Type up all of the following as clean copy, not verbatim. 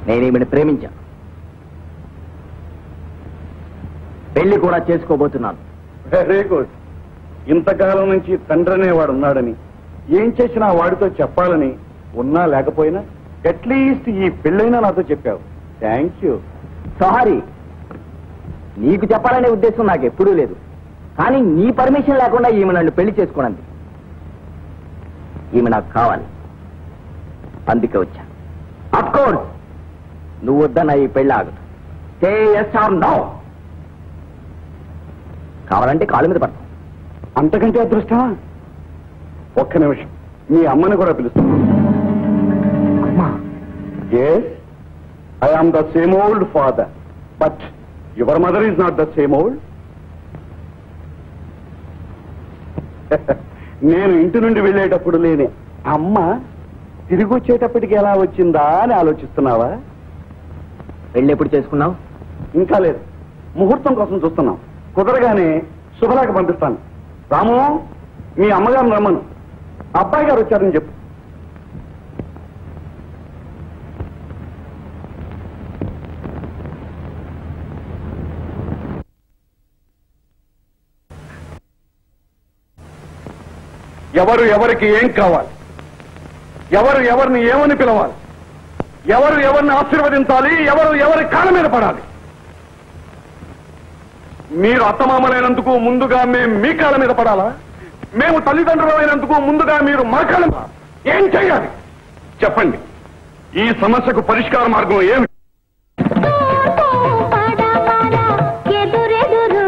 నేను ఈమెను ప్రేమించాను, పెళ్లి కూడా చేసుకోబోతున్నాను. Very good. ఇంతకాలం నుంచి తండ్రి అనేవాడు ఉన్నాడని, ఏం చేసినా వాడితో చెప్పాలని ఉన్నా లేకపోయినా అట్లీస్ట్ ఈ పెళ్ళైనా నాతో చెప్పావు. Thank you. సారీ, నీకు చెప్పాలనే ఉద్దేశం నాకు ఎప్పుడూ లేదు. కానీ నీ పర్మిషన్ లేకుండా ఈమె నన్ను పెళ్లి చేసుకోనంది. ఈమె నాకు కావాలి, అందుకే వచ్చా. అఫ్ కోర్స్ నువ్వు వద్దన్న ఈ పెళ్లి ఆగదు. సే yes or no. కావాలంటే కాళ్ళ మీద పడతాం. అంతకంటే అదృష్టమా? ఒక్క నిమిషం, మీ అమ్మని కూడా పిలుస్తాను. అమ్మా. Yes, I am the same old father, but your mother is not the same old. నేను ఇంటి నుండి వెళ్ళేటప్పుడు లేని అమ్మ తిరిగి వచ్చేటప్పటికి ఎలా వచ్చిందా అని ఆలోచిస్తున్నావా? పెళ్లి ఎప్పుడు చేసుకున్నావు? ఇంకా లేదు, ముహూర్తం కోసం చూస్తున్నాం. కుదరగానే శుభలేఖ పంపిస్తాను. రాము, మీ అమ్మగారిని రమ్మను, అబ్బాయి గారు వచ్చారని చెప్పు. ఎవరు ఎవరికి ఏం కావాలి, ఎవరు ఎవరిని ఏమని పిలవాలి, ఎవరు ఎవరిని ఆశీర్వదించాలి, ఎవరు ఎవరి కాళ్ళ మీద పడాలి. మీరు అత్తమామలైనందుకు ముందుగా మేము మీ కాళ్ళ మీద పడాలా? మేము తల్లిదండ్రులు అయినందుకు ముందుగా మీరు మా కాళ్ళ మీద ఏం చేయాలి చెప్పండి. ఈ సమస్యకు పరిష్కార మార్గం ఏమి? ఎదురెదురు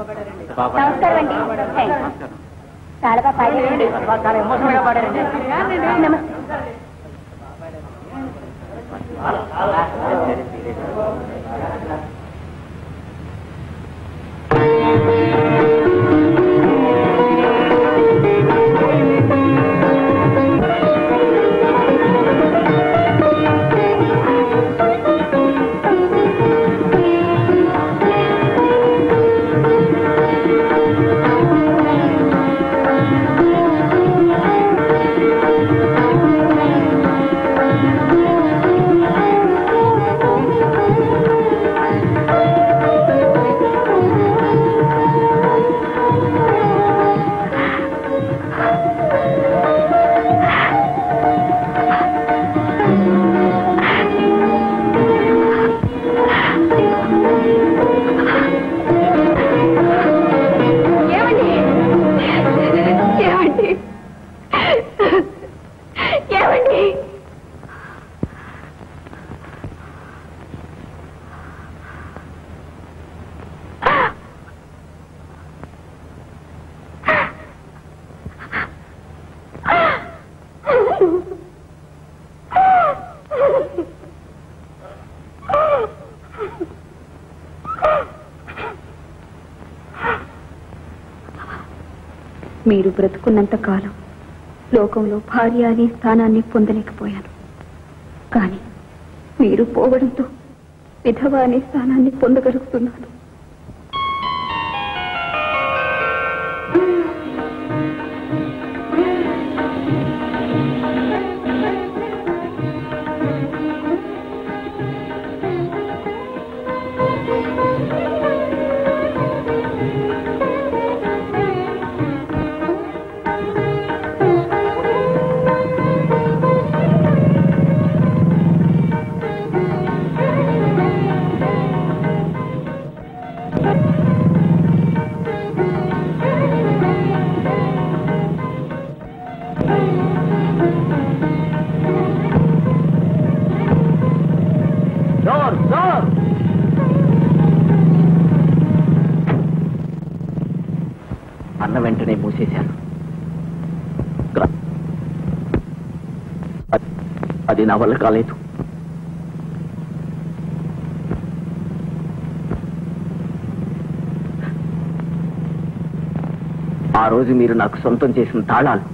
నమస్కారం అండి. చాలా బాగా పాడారండి. చాలా ఎమోషనల్ గా పాడారండి. నమస్తే. మీరు బ్రతుకున్నంత కాలం లోకంలో భార్య అనే స్థానాన్ని పొందలేకపోయాను. కానీ మీరు పోవడంతో విధవ అనే స్థానాన్ని పొందగలుగుతున్నాను. అన్న వెంటనే మూసేశారు. అది నా వల్ల కాలేదు. ఆ రోజు మీరు నాకు సొంతం చేసిన తాళాలు